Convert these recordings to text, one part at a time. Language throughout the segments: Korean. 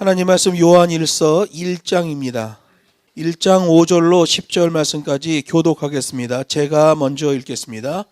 하나님 말씀 요한일서 1장입니다. 1장 5절로 10절 말씀까지 교독하겠습니다. 제가 먼저 읽겠습니다.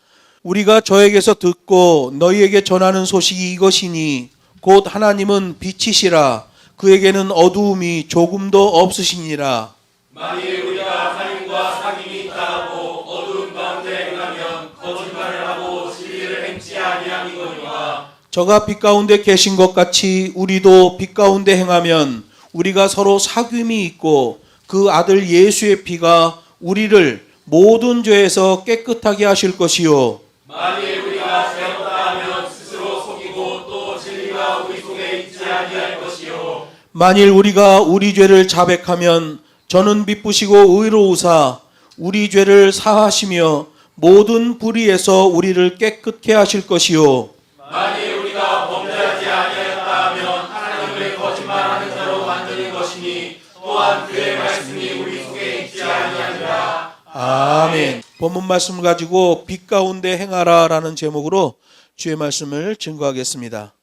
우리가 저에게서 듣고 너희에게 전하는 소식이 이것이니 곧 하나님은 빛이시라. 그에게는 어두움이 조금도 없으시니라. 만일 우리가 하나님과 사귐이 있다고 어두운 가운데 행하면 거짓말을 하고 진리를 행치 아니함이거니와. 저가 빛 가운데 계신 것 같이 우리도 빛 가운데 행하면 우리가 서로 사귐이 있고 그 아들 예수의 피가 우리를 모든 죄에서 깨끗하게 하실 것이요. 만일 우리가 죄 없다 하면 스스로 속이고 또 진리가 우리 속에 있지 아니할 것이요. 만일 우리가 우리 죄를 자백하면 저는 미쁘시고 의로우사 우리 죄를 사하시며 모든 불의에서 우리를 깨끗게 하실 것이요. 만일 우리가 범죄하지 아니하였다 하면 하나님을 거짓말하는 자로 만드는 것이니 또한 그의 말씀이 우리 속에 있지 아니하니라. 아멘. 본문 말씀을 가지고 빛 가운데 행하라 라는 제목으로 주의 말씀을 증거하겠습니다.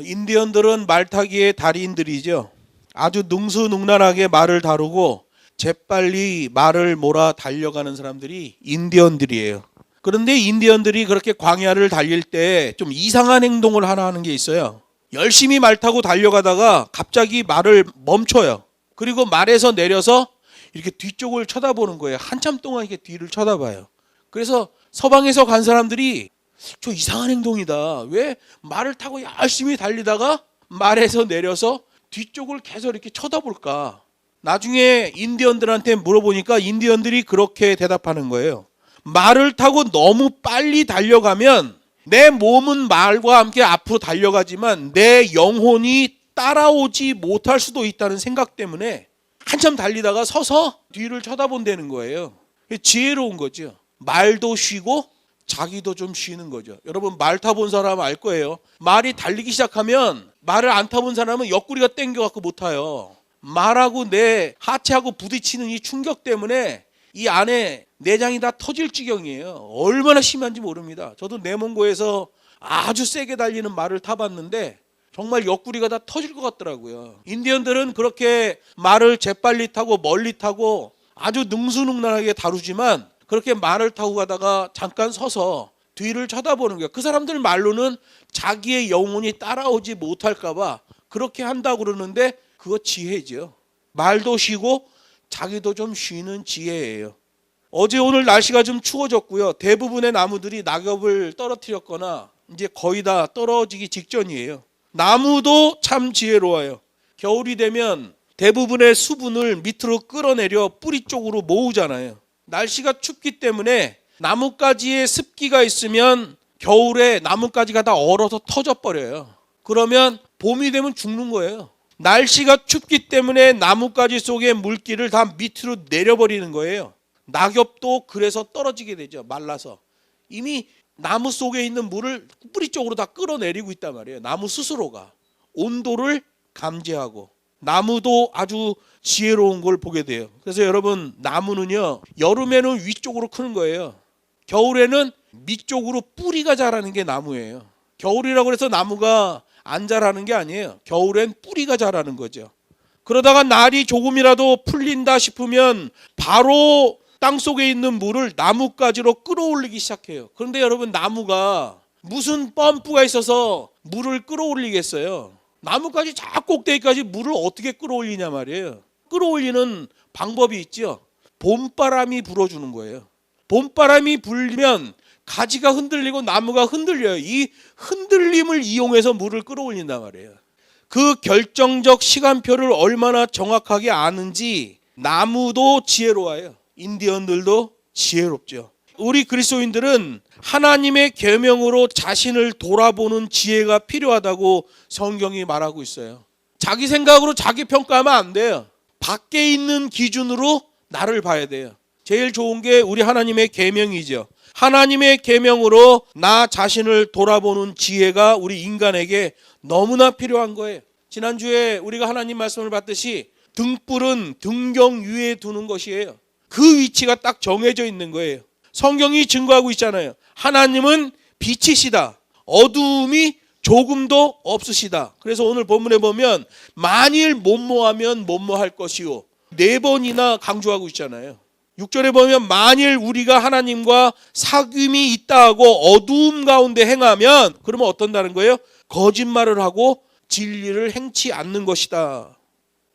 인디언들은 말타기의 달인들이죠. 아주 능수능란하게 말을 다루고 재빨리 말을 몰아 달려가는 사람들이 인디언들이에요. 그런데 인디언들이 그렇게 광야를 달릴 때 좀 이상한 행동을 하나 하는 게 있어요. 열심히 말 타고 달려가다가 갑자기 말을 멈춰요. 그리고 말에서 내려서 이렇게 뒤쪽을 쳐다보는 거예요. 한참 동안 이렇게 뒤를 쳐다봐요. 그래서 서방에서 간 사람들이 저 이상한 행동이다. 왜 말을 타고 열심히 달리다가 말에서 내려서 뒤쪽을 계속 이렇게 쳐다볼까? 나중에 인디언들한테 물어보니까 인디언들이 그렇게 대답하는 거예요. 말을 타고 너무 빨리 달려가면 내 몸은 말과 함께 앞으로 달려가지만 내 영혼이 따라오지 못할 수도 있다는 생각 때문에 한참 달리다가 서서 뒤를 쳐다본다는 거예요. 지혜로운 거죠. 말도 쉬고 자기도 좀 쉬는 거죠. 여러분 말 타본 사람 알 거예요. 말이 달리기 시작하면 말을 안 타본 사람은 옆구리가 땡겨갖고 못 타요. 말하고 내 하체하고 부딪히는 이 충격 때문에 이 안에 내장이 다 터질 지경이에요. 얼마나 심한지 모릅니다. 저도 내몽고에서 아주 세게 달리는 말을 타봤는데 정말 옆구리가 다 터질 것 같더라고요. 인디언들은 그렇게 말을 재빨리 타고 멀리 타고 아주 능수능란하게 다루지만 그렇게 말을 타고 가다가 잠깐 서서 뒤를 쳐다보는 거예요. 그 사람들 말로는 자기의 영혼이 따라오지 못할까 봐 그렇게 한다고 그러는데 그거 지혜죠. 말도 쉬고 자기도 좀 쉬는 지혜예요. 어제 오늘 날씨가 좀 추워졌고요. 대부분의 나무들이 낙엽을 떨어뜨렸거나 이제 거의 다 떨어지기 직전이에요. 나무도 참 지혜로워요. 겨울이 되면 대부분의 수분을 밑으로 끌어내려 뿌리 쪽으로 모으잖아요. 날씨가 춥기 때문에 나뭇가지에 습기가 있으면 겨울에 나뭇가지가 다 얼어서 터져버려요. 그러면 봄이 되면 죽는 거예요. 날씨가 춥기 때문에 나뭇가지 속의 물기를 다 밑으로 내려버리는 거예요. 낙엽도 그래서 떨어지게 되죠. 말라서. 이미 나무 속에 있는 물을 뿌리 쪽으로 다 끌어내리고 있단 말이에요. 나무 스스로가. 온도를 감지하고. 나무도 아주 지혜로운 걸 보게 돼요. 그래서 여러분 나무는요. 여름에는 위쪽으로 크는 거예요. 겨울에는 밑쪽으로 뿌리가 자라는 게 나무예요. 겨울이라고 해서 나무가 안 자라는 게 아니에요. 겨울엔 뿌리가 자라는 거죠. 그러다가 날이 조금이라도 풀린다 싶으면 바로 땅속에 있는 물을 나뭇가지로 끌어올리기 시작해요. 그런데 여러분 나무가 무슨 펌프가 있어서 물을 끌어올리겠어요? 나뭇가지 저 꼭대기까지 물을 어떻게 끌어올리냐 말이에요. 끌어올리는 방법이 있죠. 봄바람이 불어주는 거예요. 봄바람이 불면 가지가 흔들리고 나무가 흔들려요. 이 흔들림을 이용해서 물을 끌어올린단 말이에요. 그 결정적 시간표를 얼마나 정확하게 아는지 나무도 지혜로워요. 인디언들도 지혜롭죠. 우리 그리스도인들은 하나님의 계명으로 자신을 돌아보는 지혜가 필요하다고 성경이 말하고 있어요. 자기 생각으로 자기 평가하면 안 돼요. 밖에 있는 기준으로 나를 봐야 돼요. 제일 좋은 게 우리 하나님의 계명이죠. 하나님의 계명으로 나 자신을 돌아보는 지혜가 우리 인간에게 너무나 필요한 거예요. 지난주에 우리가 하나님 말씀을 봤듯이 등불은 등경 위에 두는 것이에요. 그 위치가 딱 정해져 있는 거예요. 성경이 증거하고 있잖아요. 하나님은 빛이시다. 어두움이 조금도 없으시다. 그래서 오늘 본문에 보면 만일 못모하면 못모할 것이요. 4번이나 강조하고 있잖아요. 6절에 보면 만일 우리가 하나님과 사귐이 있다 하고 어두움 가운데 행하면 그러면 어떤다는 거예요? 거짓말을 하고 진리를 행치 않는 것이다.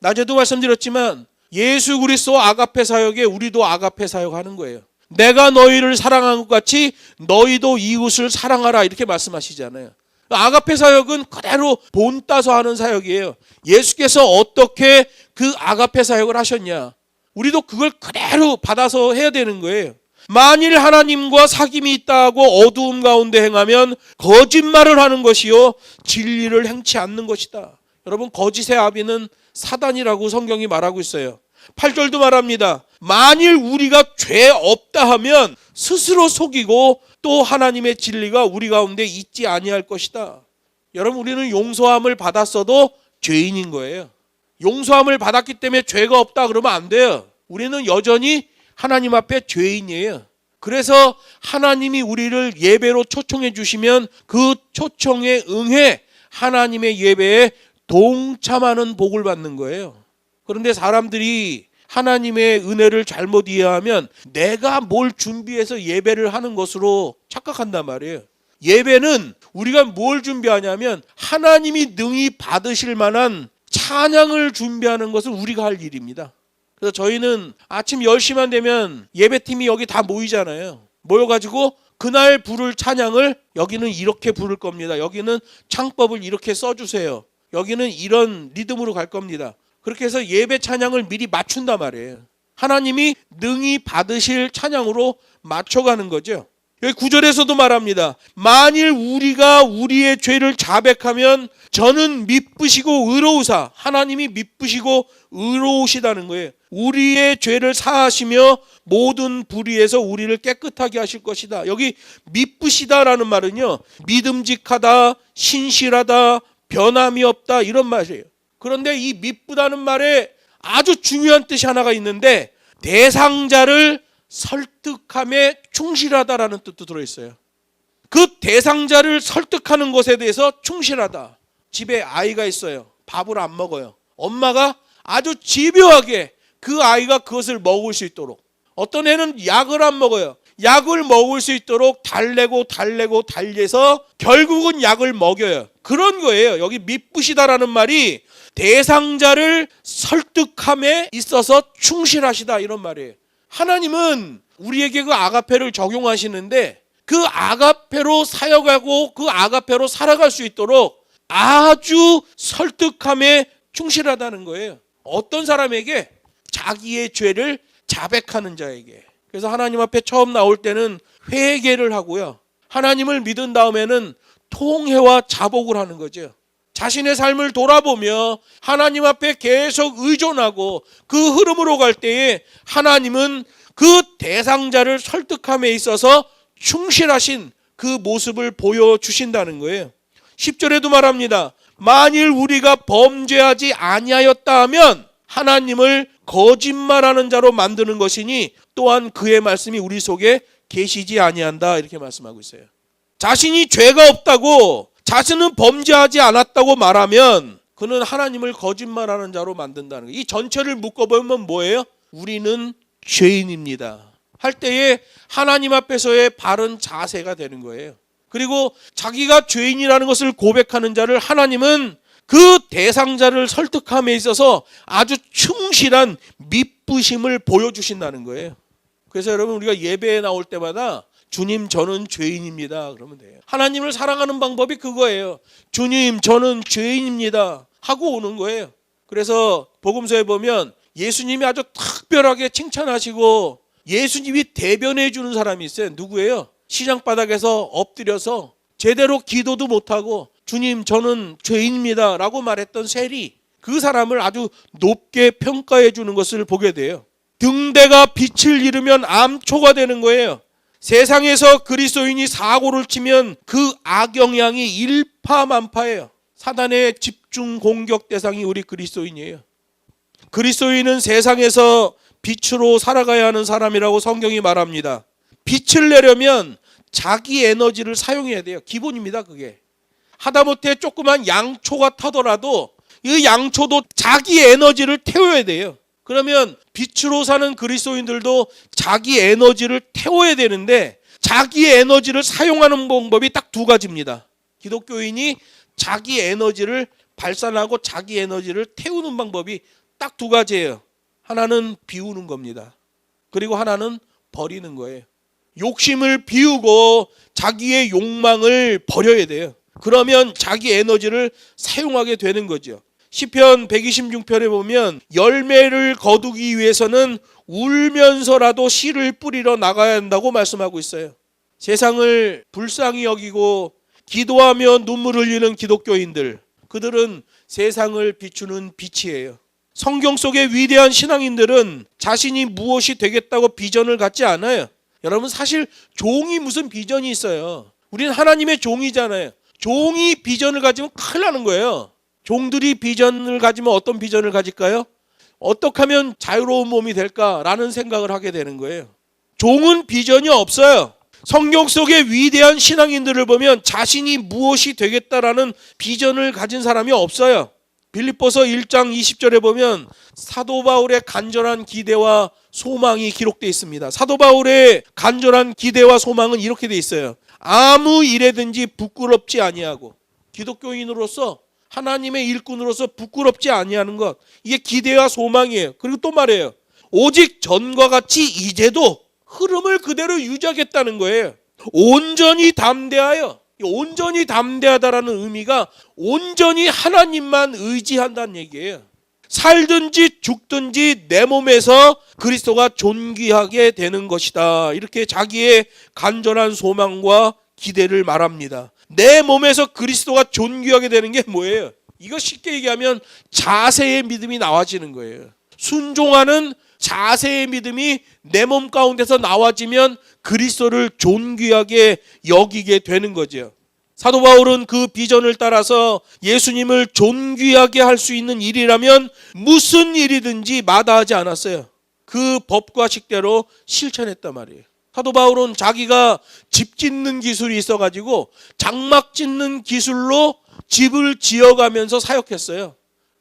낮에도 말씀드렸지만 예수 그리스도 아가페 사역에 우리도 아가페 사역하는 거예요. 내가 너희를 사랑한 것 같이 너희도 이웃을 사랑하라 이렇게 말씀하시잖아요. 아가페 사역은 그대로 본 따서 하는 사역이에요. 예수께서 어떻게 그 아가페 사역을 하셨냐. 우리도 그걸 그대로 받아서 해야 되는 거예요. 만일 하나님과 사귐이 있다 하고 어두움 가운데 행하면 거짓말을 하는 것이요 진리를 행치 않는 것이다. 여러분 거짓의 아비는 사단이라고 성경이 말하고 있어요. 8절도 말합니다. 만일 우리가 죄 없다 하면 스스로 속이고 또 하나님의 진리가 우리 가운데 있지 아니할 것이다. 여러분 우리는 용서함을 받았어도 죄인인 거예요. 용서함을 받았기 때문에 죄가 없다 그러면 안 돼요. 우리는 여전히 하나님 앞에 죄인이에요. 그래서 하나님이 우리를 예배로 초청해 주시면 그 초청에 응해 하나님의 예배에 동참하는 복을 받는 거예요. 그런데 사람들이 하나님의 은혜를 잘못 이해하면 내가 뭘 준비해서 예배를 하는 것으로 착각한단 말이에요. 예배는 우리가 뭘 준비하냐면 하나님이 능히 받으실 만한 찬양을 준비하는 것을 우리가 할 일입니다. 그래서 저희는 아침 10시만 되면 예배팀이 여기 다 모이잖아요. 모여가지고 그날 부를 찬양을 여기는 이렇게 부를 겁니다. 여기는 창법을 이렇게 써주세요. 여기는 이런 리듬으로 갈 겁니다. 그렇게 해서 예배 찬양을 미리 맞춘단 말이에요. 하나님이 능히 받으실 찬양으로 맞춰가는 거죠. 여기 9절에서도 말합니다. 만일 우리가 우리의 죄를 자백하면 저는 미쁘시고 의로우사. 하나님이 미쁘시고 의로우시다는 거예요. 우리의 죄를 사하시며 모든 불의에서 우리를 깨끗하게 하실 것이다. 여기 미쁘시다라는 말은요, 믿음직하다, 신실하다, 변함이 없다 이런 말이에요. 그런데 이 미쁘다는 말에 아주 중요한 뜻이 하나가 있는데 대상자를 설득함에 충실하다라는 뜻도 들어있어요. 그 대상자를 설득하는 것에 대해서 충실하다. 집에 아이가 있어요. 밥을 안 먹어요. 엄마가 아주 집요하게 그 아이가 그것을 먹을 수 있도록, 어떤 애는 약을 안 먹어요. 약을 먹을 수 있도록 달래서 결국은 약을 먹여요. 그런 거예요. 여기 미쁘시다라는 말이 대상자를 설득함에 있어서 충실하시다 이런 말이에요. 하나님은 우리에게 그 아가페를 적용하시는데 그 아가페로 사역하고 그 아가페로 살아갈 수 있도록 아주 설득함에 충실하다는 거예요. 어떤 사람에게? 자기의 죄를 자백하는 자에게. 그래서 하나님 앞에 처음 나올 때는 회개를 하고요. 하나님을 믿은 다음에는 통회와 자복을 하는 거죠. 자신의 삶을 돌아보며 하나님 앞에 계속 의존하고 그 흐름으로 갈 때에 하나님은 그 대상자를 설득함에 있어서 충실하신 그 모습을 보여주신다는 거예요. 10절에도 말합니다. 만일 우리가 범죄하지 아니하였다 하면 하나님을 거짓말하는 자로 만드는 것이니 또한 그의 말씀이 우리 속에 계시지 아니한다 이렇게 말씀하고 있어요. 자신이 죄가 없다고, 자신은 범죄하지 않았다고 말하면 그는 하나님을 거짓말하는 자로 만든다는 거예요. 이 전체를 묶어보면 뭐예요? 우리는 죄인입니다 할 때에 하나님 앞에서의 바른 자세가 되는 거예요. 그리고 자기가 죄인이라는 것을 고백하는 자를 하나님은 그 대상자를 설득함에 있어서 아주 충실한 미쁘심을 보여주신다는 거예요. 그래서 여러분 우리가 예배에 나올 때마다 주님 저는 죄인입니다 그러면 돼요. 하나님을 사랑하는 방법이 그거예요. 주님 저는 죄인입니다 하고 오는 거예요. 그래서 복음서에 보면 예수님이 아주 특별하게 칭찬하시고 예수님이 대변해 주는 사람이 있어요. 누구예요? 시장 바닥에서 엎드려서 제대로 기도도 못하고 주님 저는 죄인입니다 라고 말했던 세리, 그 사람을 아주 높게 평가해 주는 것을 보게 돼요. 등대가 빛을 잃으면 암초가 되는 거예요. 세상에서 그리스도인이 사고를 치면 그 악영향이 일파만파예요. 사단의 집중 공격 대상이 우리 그리스도인이에요. 그리스도인은 세상에서 빛으로 살아가야 하는 사람이라고 성경이 말합니다. 빛을 내려면 자기 에너지를 사용해야 돼요. 기본입니다 그게. 하다못해 조그만 양초가 타더라도 이 양초도 자기 에너지를 태워야 돼요. 그러면 빛으로 사는 그리스도인들도 자기 에너지를 태워야 되는데 자기 에너지를 사용하는 방법이 딱 두 가지입니다. 기독교인이 자기 에너지를 발산하고 자기 에너지를 태우는 방법이 딱 두 가지예요. 하나는 비우는 겁니다. 그리고 하나는 버리는 거예요. 욕심을 비우고 자기의 욕망을 버려야 돼요. 그러면 자기 에너지를 사용하게 되는 거죠. 시편 126편에 보면 열매를 거두기 위해서는 울면서라도 씨를 뿌리러 나가야 한다고 말씀하고 있어요. 세상을 불쌍히 여기고 기도하며 눈물 흘리는 기독교인들, 그들은 세상을 비추는 빛이에요. 성경 속의 위대한 신앙인들은 자신이 무엇이 되겠다고 비전을 갖지 않아요. 여러분, 사실 종이 무슨 비전이 있어요. 우리는 하나님의 종이잖아요. 종이 비전을 가지면 큰일 나는 거예요. 종들이 비전을 가지면 어떤 비전을 가질까요? 어떻게 하면 자유로운 몸이 될까라는 생각을 하게 되는 거예요. 종은 비전이 없어요. 성경 속의 위대한 신앙인들을 보면 자신이 무엇이 되겠다라는 비전을 가진 사람이 없어요. 빌립보서 1장 20절에 보면 사도 바울의 간절한 기대와 소망이 기록되어 있습니다. 사도 바울의 간절한 기대와 소망은 이렇게 되어 있어요. 아무 일에든지 부끄럽지 아니하고, 기독교인으로서 하나님의 일꾼으로서 부끄럽지 아니하는 것, 이게 기대와 소망이에요. 그리고 또 말해요. 오직 전과 같이 이제도 흐름을 그대로 유지하겠다는 거예요. 온전히 담대하여, 온전히 담대하다라는 의미가 온전히 하나님만 의지한다는 얘기예요. 살든지 죽든지 내 몸에서 그리스도가 존귀하게 되는 것이다. 이렇게 자기의 간절한 소망과 기대를 말합니다. 내 몸에서 그리스도가 존귀하게 되는 게 뭐예요? 이거 쉽게 얘기하면 자세의 믿음이 나와지는 거예요. 순종하는 자세의 믿음이 내 몸 가운데서 나와지면 그리스도를 존귀하게 여기게 되는 거죠. 사도 바울은 그 비전을 따라서 예수님을 존귀하게 할 수 있는 일이라면 무슨 일이든지 마다하지 않았어요. 그 법과 식대로 실천했단 말이에요. 사도 바울은 자기가 집 짓는 기술이 있어가지고 장막 짓는 기술로 집을 지어가면서 사역했어요.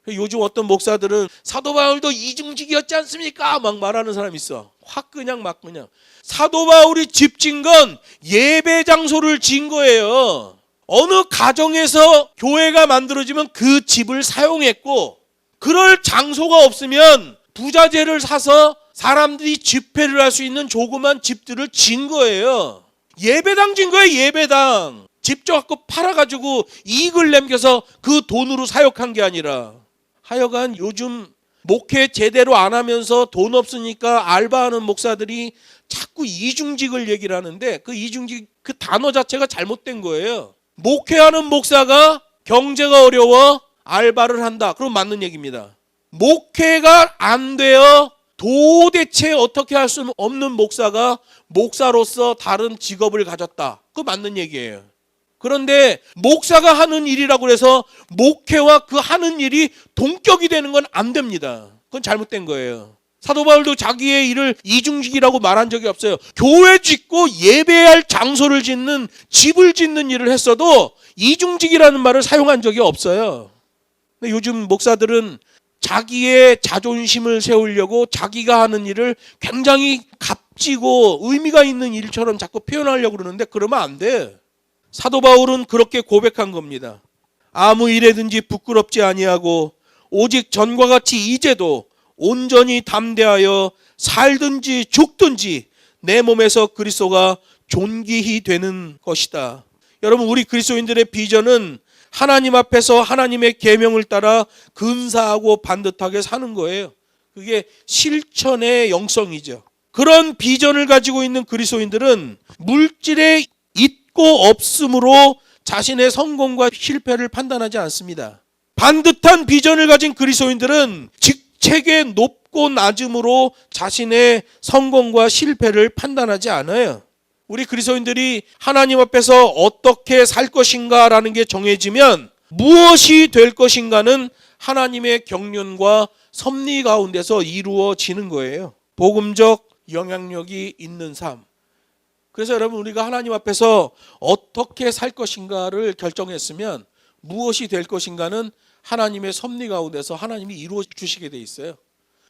요즘 어떤 목사들은 사도 바울도 이중직이었지 않습니까? 막 말하는 사람이 있어. 확 그냥 막 그냥. 사도 바울이 집 진 건 예배 장소를 진 거예요. 어느 가정에서 교회가 만들어지면 그 집을 사용했고, 그럴 장소가 없으면 부자재를 사서 사람들이 집회를 할 수 있는 조그만 집들을 진 거예요. 예배당 진 거예요. 예배당. 직접 갖고 팔아가지고 이익을 남겨서 그 돈으로 사역한 게 아니라. 하여간 요즘 목회 제대로 안 하면서 돈 없으니까 알바하는 목사들이 자꾸 이중직을 얘기를 하는데, 그 이중직, 그 단어 자체가 잘못된 거예요. 목회하는 목사가 경제가 어려워 알바를 한다. 그럼 맞는 얘기입니다. 목회가 안 되어 도대체 어떻게 할 수 없는 목사가 목사로서 다른 직업을 가졌다. 그거 맞는 얘기예요. 그런데 목사가 하는 일이라고 해서 목회와 그 하는 일이 동격이 되는 건 안 됩니다. 그건 잘못된 거예요. 사도 바울도 자기의 일을 이중직이라고 말한 적이 없어요. 교회 짓고 예배할 장소를 짓는, 집을 짓는 일을 했어도 이중직이라는 말을 사용한 적이 없어요. 근데 요즘 목사들은 자기의 자존심을 세우려고 자기가 하는 일을 굉장히 값지고 의미가 있는 일처럼 자꾸 표현하려고 그러는데 그러면 안 돼. 사도 바울은 그렇게 고백한 겁니다. 아무 일에든지 부끄럽지 아니하고 오직 전과 같이 이제도 온전히 담대하여 살든지 죽든지 내 몸에서 그리스도가 존귀히 되는 것이다. 여러분, 우리 그리스도인들의 비전은 하나님 앞에서 하나님의 계명을 따라 근사하고 반듯하게 사는 거예요. 그게 실천의 영성이죠. 그런 비전을 가지고 있는 그리스도인들은 물질의 있고 없음으로 자신의 성공과 실패를 판단하지 않습니다. 반듯한 비전을 가진 그리스도인들은 직책의 높고 낮음으로 자신의 성공과 실패를 판단하지 않아요. 우리 그리스도인들이 하나님 앞에서 어떻게 살 것인가라는 게 정해지면 무엇이 될 것인가는 하나님의 경륜과 섭리 가운데서 이루어지는 거예요. 복음적 영향력이 있는 삶. 그래서 여러분, 우리가 하나님 앞에서 어떻게 살 것인가를 결정했으면 무엇이 될 것인가는 하나님의 섭리 가운데서 하나님이 이루어 주시게 돼 있어요.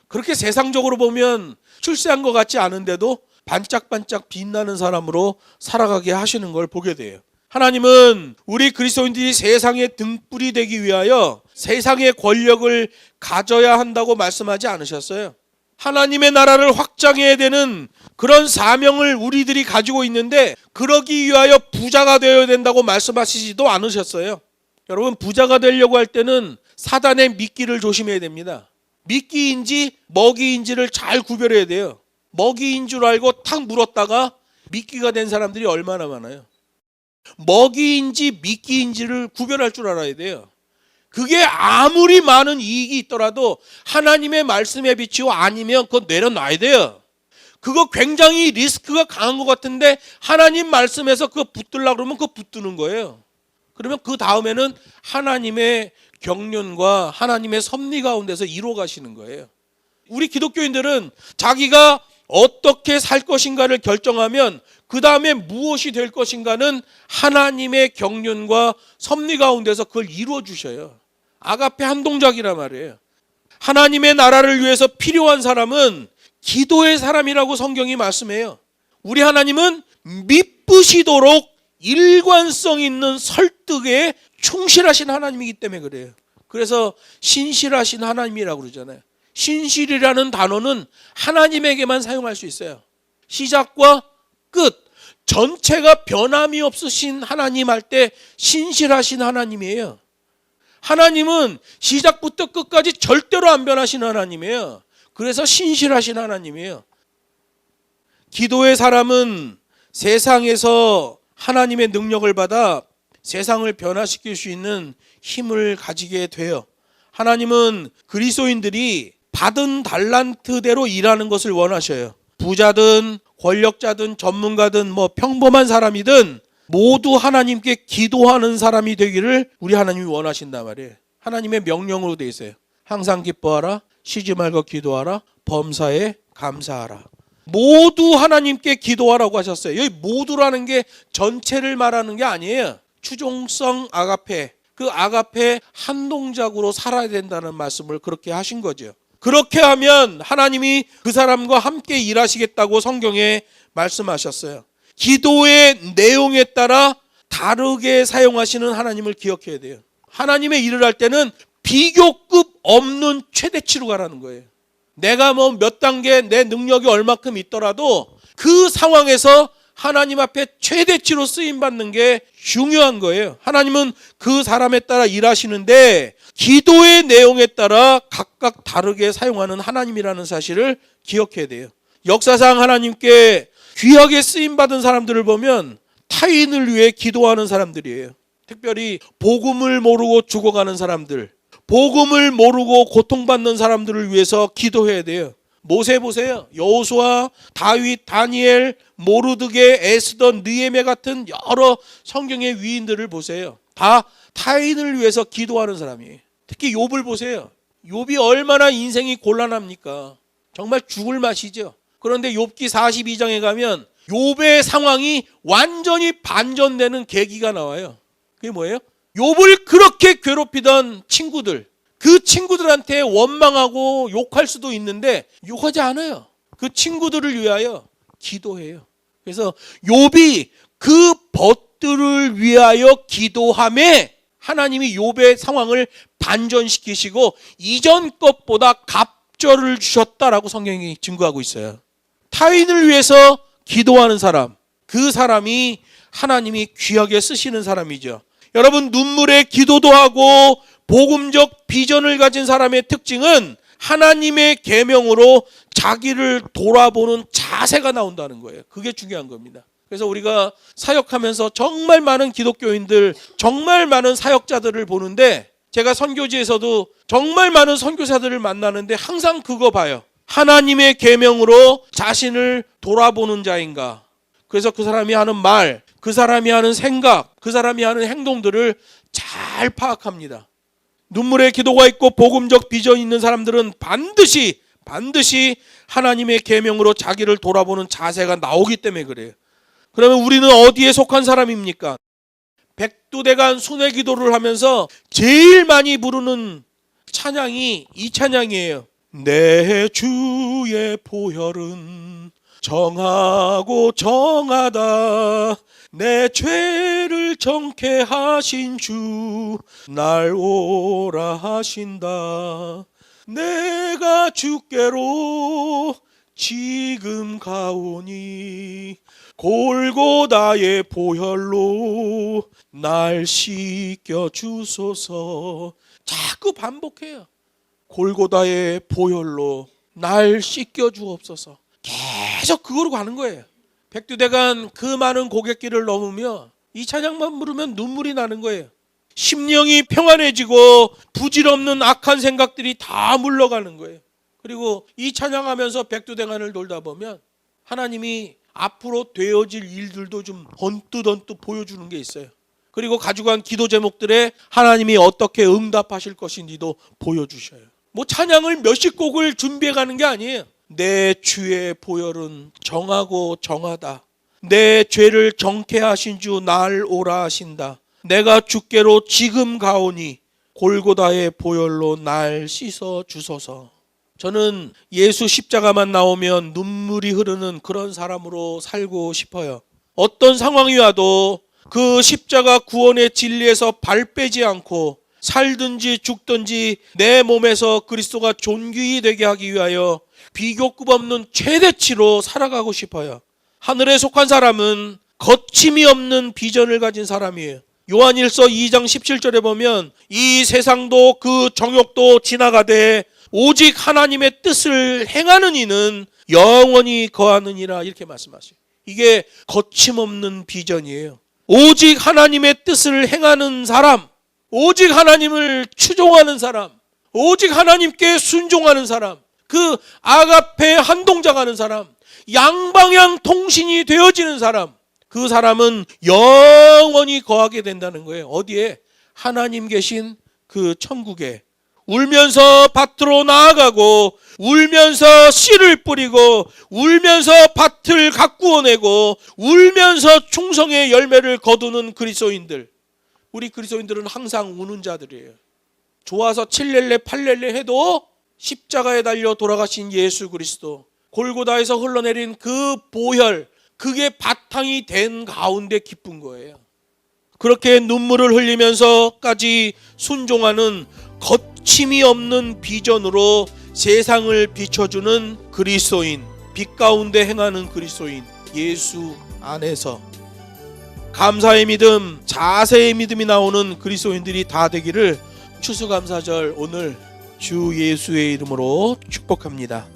그렇게 세상적으로 보면 출세한 것 같지 않은데도 반짝반짝 빛나는 사람으로 살아가게 하시는 걸 보게 돼요. 하나님은 우리 그리스도인들이 세상의 등불이 되기 위하여 세상의 권력을 가져야 한다고 말씀하지 않으셨어요. 하나님의 나라를 확장해야 되는 그런 사명을 우리들이 가지고 있는데, 그러기 위하여 부자가 되어야 된다고 말씀하시지도 않으셨어요. 여러분, 부자가 되려고 할 때는 사단의 미끼를 조심해야 됩니다. 미끼인지 먹이인지를 잘 구별해야 돼요. 먹이인 줄 알고 탁 물었다가 미끼가 된 사람들이 얼마나 많아요. 먹이인지 미끼인지를 구별할 줄 알아야 돼요. 그게 아무리 많은 이익이 있더라도 하나님의 말씀에 비치고 아니면 그거 내려놔야 돼요. 그거 굉장히 리스크가 강한 것 같은데 하나님 말씀에서 그거 붙들려고 그러면 그거 붙드는 거예요. 그러면 그 다음에는 하나님의 경륜과 하나님의 섭리 가운데서 이루어 가시는 거예요. 우리 기독교인들은 자기가 어떻게 살 것인가를 결정하면 그 다음에 무엇이 될 것인가는 하나님의 경륜과 섭리 가운데서 그걸 이루어 주셔요. 아가페 한 동작이란 말이에요. 하나님의 나라를 위해서 필요한 사람은 기도의 사람이라고 성경이 말씀해요. 우리 하나님은 미쁘시도록 일관성 있는 설득에 충실하신 하나님이기 때문에 그래요. 그래서 신실하신 하나님이라고 그러잖아요. 신실이라는 단어는 하나님에게만 사용할 수 있어요. 시작과 끝 전체가 변함이 없으신 하나님 할 때 신실하신 하나님이에요. 하나님은 시작부터 끝까지 절대로 안 변하신 하나님이에요. 그래서 신실하신 하나님이에요. 기도의 사람은 세상에서 하나님의 능력을 받아 세상을 변화시킬 수 있는 힘을 가지게 돼요. 하나님은 그리스도인들이 받은 달란트대로 일하는 것을 원하셔요. 부자든 권력자든 전문가든 평범한 사람이든 모두 하나님께 기도하는 사람이 되기를 우리 하나님이 원하신단 말이에요. 하나님의 명령으로 되어 있어요. 항상 기뻐하라, 쉬지 말고 기도하라, 범사에 감사하라. 모두 하나님께 기도하라고 하셨어요. 여기 모두라는 게 전체를 말하는 게 아니에요. 추종성 아가페, 그 아가페 한 동작으로 살아야 된다는 말씀을 그렇게 하신 거죠. 그렇게 하면 하나님이 그 사람과 함께 일하시겠다고 성경에 말씀하셨어요. 기도의 내용에 따라 다르게 사용하시는 하나님을 기억해야 돼요. 하나님의 일을 할 때는 비교급 없는 최대치로 가라는 거예요. 내가 몇 단계 내 능력이 얼마큼 있더라도 그 상황에서 하나님 앞에 최대치로 쓰임받는 게 중요한 거예요. 하나님은 그 사람에 따라 일하시는데 기도의 내용에 따라 각각 다르게 사용하는 하나님이라는 사실을 기억해야 돼요. 역사상 하나님께 귀하게 쓰임받은 사람들을 보면 타인을 위해 기도하는 사람들이에요. 특별히 복음을 모르고 죽어가는 사람들, 복음을 모르고 고통받는 사람들을 위해서 기도해야 돼요. 모세 보세요. 여호수아, 다윗, 다니엘, 모르드게, 에스더, 느헤미야 같은 여러 성경의 위인들을 보세요. 다 타인을 위해서 기도하는 사람이에요. 특히 욥을 보세요. 욥이 얼마나 인생이 곤란합니까? 정말 죽을 맛이죠. 그런데 욥기 42장에 가면 욥의 상황이 완전히 반전되는 계기가 나와요. 그게 뭐예요? 욥을 그렇게 괴롭히던 친구들, 그 친구들한테 원망하고 욕할 수도 있는데 욕하지 않아요. 그 친구들을 위하여 기도해요. 그래서 욥이 그 벗들을 위하여 기도함에 하나님이 욥의 상황을 반전시키시고 이전 것보다 갑절을 주셨다라고 성경이 증거하고 있어요. 타인을 위해서 기도하는 사람, 그 사람이 하나님이 귀하게 쓰시는 사람이죠. 여러분, 눈물에 기도도 하고 복음적 비전을 가진 사람의 특징은 하나님의 계명으로 자기를 돌아보는 자세가 나온다는 거예요. 그게 중요한 겁니다. 그래서 우리가 사역하면서 정말 많은 기독교인들, 정말 많은 사역자들을 보는데, 제가 선교지에서도 정말 많은 선교사들을 만나는데 항상 그거 봐요. 하나님의 계명으로 자신을 돌아보는 자인가. 그래서 그 사람이 하는 말, 그 사람이 하는 생각, 그 사람이 하는 행동들을 잘 파악합니다. 눈물의 기도가 있고 복음적 비전이 있는 사람들은 반드시 하나님의 계명으로 자기를 돌아보는 자세가 나오기 때문에 그래요. 그러면 우리는 어디에 속한 사람입니까? 백두대간 순회 기도를 하면서 제일 많이 부르는 찬양이 이 찬양이에요. 내 주의 보혈은 정하고 정하다. 내 죄를 정케 하신 주 날 오라 하신다. 내가 주께로 지금 가오니 골고다의 보혈로 날 씻겨 주소서. 자꾸 반복해요. 골고다의 보혈로 날 씻겨 주옵소서. 계속 그거로 가는 거예요. 백두대간 그 많은 고갯길을 넘으며 이 찬양만 부르면 눈물이 나는 거예요. 심령이 평안해지고 부질없는 악한 생각들이 다 물러가는 거예요. 그리고 이 찬양하면서 백두대간을 돌다 보면 하나님이 앞으로 되어질 일들도 좀 언뜻 보여주는 게 있어요. 그리고 가져간 기도 제목들에 하나님이 어떻게 응답하실 것인지도 보여주셔요. 뭐 찬양을 몇십 곡을 준비해 가는 게 아니에요. 내 주의 보혈은 정하고 정하다. 내 죄를 정케 하신 주 날 오라 하신다. 내가 주께로 지금 가오니 골고다의 보혈로 날 씻어 주소서. 저는 예수 십자가만 나오면 눈물이 흐르는 그런 사람으로 살고 싶어요. 어떤 상황이 와도 그 십자가 구원의 진리에서 발 빼지 않고 살든지 죽든지 내 몸에서 그리스도가 존귀히 되게 하기 위하여 비교급 없는 최대치로 살아가고 싶어요. 하늘에 속한 사람은 거침이 없는 비전을 가진 사람이에요. 요한일서 2장 17절에 보면 이 세상도 그 정욕도 지나가되 오직 하나님의 뜻을 행하는 이는 영원히 거하느니라 이렇게 말씀하셔요. 이게 거침없는 비전이에요. 오직 하나님의 뜻을 행하는 사람, 오직 하나님을 추종하는 사람, 오직 하나님께 순종하는 사람, 그 아가페 한동작하는 사람, 양방향 통신이 되어지는 사람, 그 사람은 영원히 거하게 된다는 거예요. 어디에? 하나님 계신 그 천국에. 울면서 밭으로 나아가고 울면서 씨를 뿌리고 울면서 밭을 가꾸어내고 울면서 충성의 열매를 거두는 그리스도인들. 우리 그리스도인들은 항상 우는 자들이에요. 좋아서 7렐레 8렐레 해도 십자가에 달려 돌아가신 예수 그리스도, 골고다에서 흘러내린 그 보혈, 그게 바탕이 된 가운데 기쁜 거예요. 그렇게 눈물을 흘리면서까지 순종하는 거침이 없는 비전으로 세상을 비춰주는 그리스도인, 빛 가운데 행하는 그리스도인, 예수 안에서 감사의 믿음, 자세의 믿음이 나오는 그리스도인들이 다 되기를 추수감사절 오늘 주 예수의 이름으로 축복합니다.